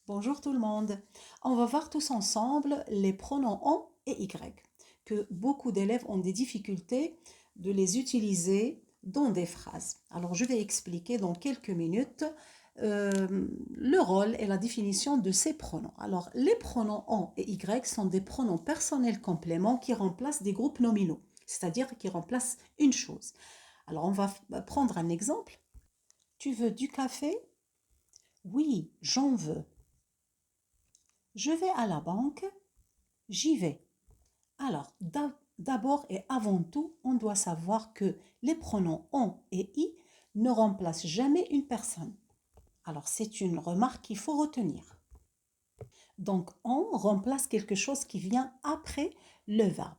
Bonjour tout le monde. On va voir tous ensemble les pronoms on et y que beaucoup d'élèves ont des difficultés de les utiliser dans des phrases. Alors je vais expliquer dans quelques minutes le rôle et la définition de ces pronoms. Alors les pronoms on et y sont des pronoms personnels compléments qui remplacent des groupes nominaux, c'est-à-dire qui remplacent une chose. Alors on va prendre un exemple. Tu veux du café? Oui, j'en veux. Je vais à la banque, j'y vais. Alors, d'abord et avant tout, on doit savoir que les pronoms on et i ne remplacent jamais une personne. Alors, c'est une remarque qu'il faut retenir. Donc, on remplace quelque chose qui vient après le verbe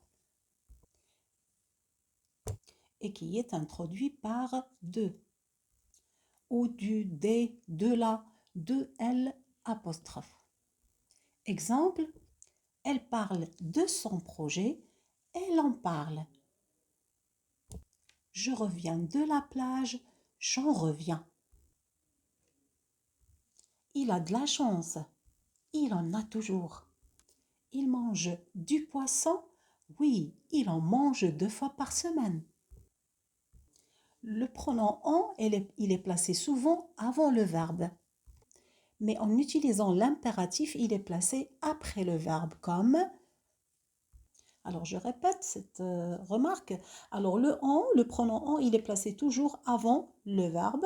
et qui est introduit par de ou du, des, de la, de, elle, apostrophe. Exemple, elle parle de son projet, elle en parle. Je reviens de la plage, j'en reviens. Il a de la chance, il en a toujours. Il mange du poisson, oui, il en mange 2 fois par semaine. Le pronom en, il est placé souvent avant le verbe. Mais en utilisant l'impératif, il est placé après le verbe comme... Alors je répète cette remarque. Alors le pronom en, il est placé toujours avant le verbe,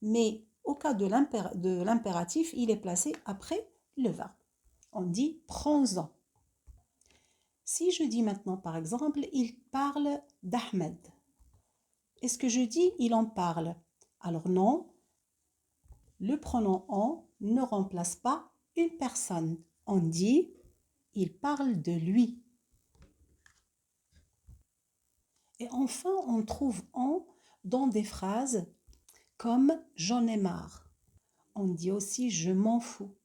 mais au cas de l'impératif, il est placé après le verbe. On dit prends-en. Si je dis maintenant par exemple, il parle d'Ahmed. Est-ce que je dis il en parle? Alors non, le pronom en ne remplace pas une personne. On dit il parle de lui. Et enfin, on trouve en dans des phrases comme j'en ai marre. On dit aussi je m'en fous.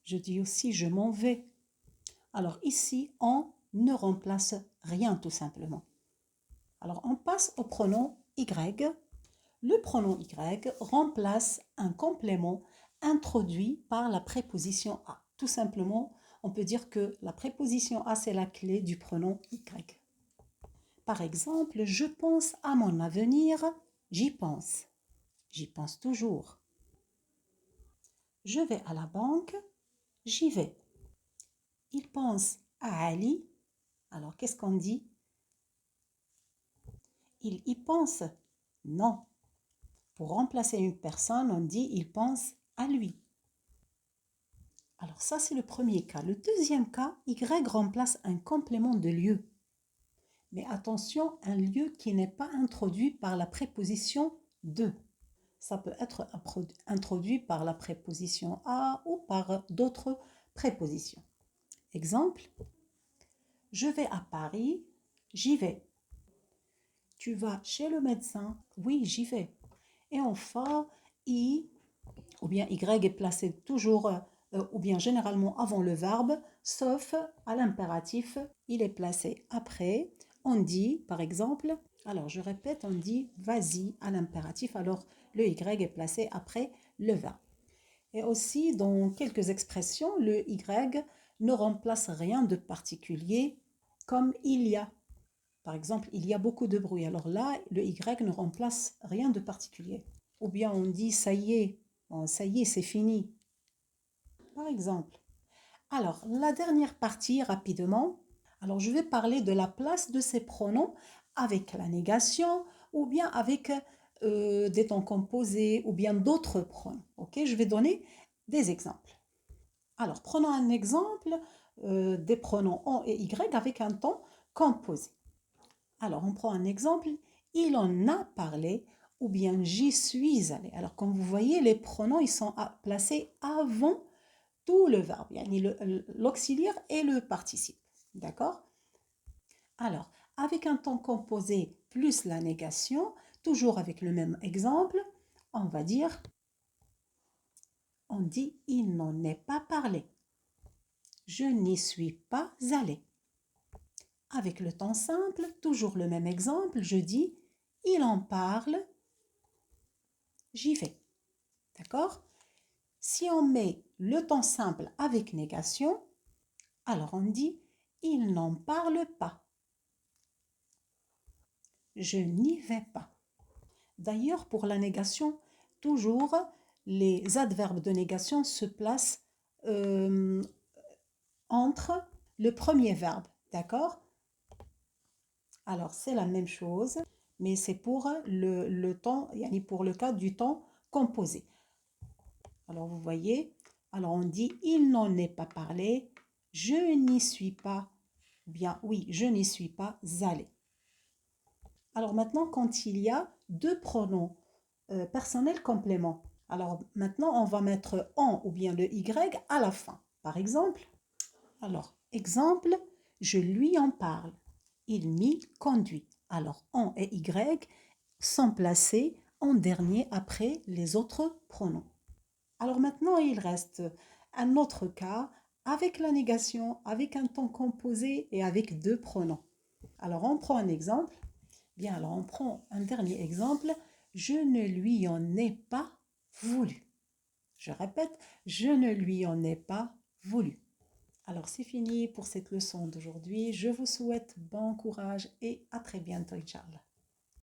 Je dis aussi je m'en vais. Alors ici, en ne remplace rien tout simplement. Alors on passe au pronom y. Le pronom y remplace un complément introduit par la préposition a. Tout simplement, on peut dire que la préposition a, c'est la clé du pronom y. Par exemple, je pense à mon avenir, j'y pense. J'y pense toujours. Je vais à la banque, j'y vais. Il pense à Ali. Alors, qu'est-ce qu'on dit? Il y pense? Non. Pour remplacer une personne, on dit il pense à lui. Alors ça, c'est le premier cas. Le deuxième cas, Y remplace un complément de lieu. Mais attention, un lieu qui n'est pas introduit par la préposition de. Ça peut être introduit par la préposition à ou par d'autres prépositions. Exemple, je vais à Paris, j'y vais. Tu vas chez le médecin, oui, j'y vais. Et enfin, I ou bien Y est placé toujours ou bien généralement avant le verbe, sauf à l'impératif, il est placé après. On dit, par exemple, alors je répète, on dit vas-y à l'impératif, alors le Y est placé après le verbe. Et aussi, dans quelques expressions, le Y ne remplace rien de particulier, comme il y a. Par exemple, il y a beaucoup de bruit. Alors là, le Y ne remplace rien de particulier. Ou bien on dit ça y est, bon, ça y est, c'est fini. Par exemple. Alors, la dernière partie, rapidement. Alors, je vais parler de la place de ces pronoms avec la négation ou bien avec des temps composés ou bien d'autres pronoms. Ok, je vais donner des exemples. Alors, prenons un exemple des pronoms on et y avec un temps composé. Alors, on prend un exemple. Il en a parlé ou bien j'y suis allé. Alors, comme vous voyez, les pronoms, ils sont placés avant tout le verbe, l'auxiliaire et le participe. D'accord? Alors, avec un temps composé plus la négation, toujours avec le même exemple, on va dire, on dit il n'en est pas parlé. Je n'y suis pas allé. Avec le temps simple, toujours le même exemple, je dis il en parle, j'y vais. D'accord? Si on met le temps simple avec négation, alors on dit « il n'en parle pas ». Je n'y vais pas. D'ailleurs, pour la négation, toujours les adverbes de négation se placent entre le premier verbe, d'accord? Alors, c'est la même chose, mais c'est pour le temps, pour le cas du temps composé. Alors, vous voyez, alors on dit « il n'en est pas parlé »,« je n'y suis pas », bien oui, je n'y suis pas allé. Alors maintenant, quand il y a deux pronoms personnels compléments, alors maintenant, on va mettre « en » ou bien le « y » à la fin. Par exemple, alors, exemple, je lui en parle. Il m'y conduit. Alors, « en » et « y » sont placés en dernier après les autres pronoms. Alors maintenant, il reste un autre cas avec la négation, avec un temps composé et avec deux pronoms. Alors, on prend un exemple. Bien, alors on prend un dernier exemple. Je ne lui en ai pas voulu. Je répète, je ne lui en ai pas voulu. Alors, c'est fini pour cette leçon d'aujourd'hui. Je vous souhaite bon courage et à très bientôt, Inch'Allah.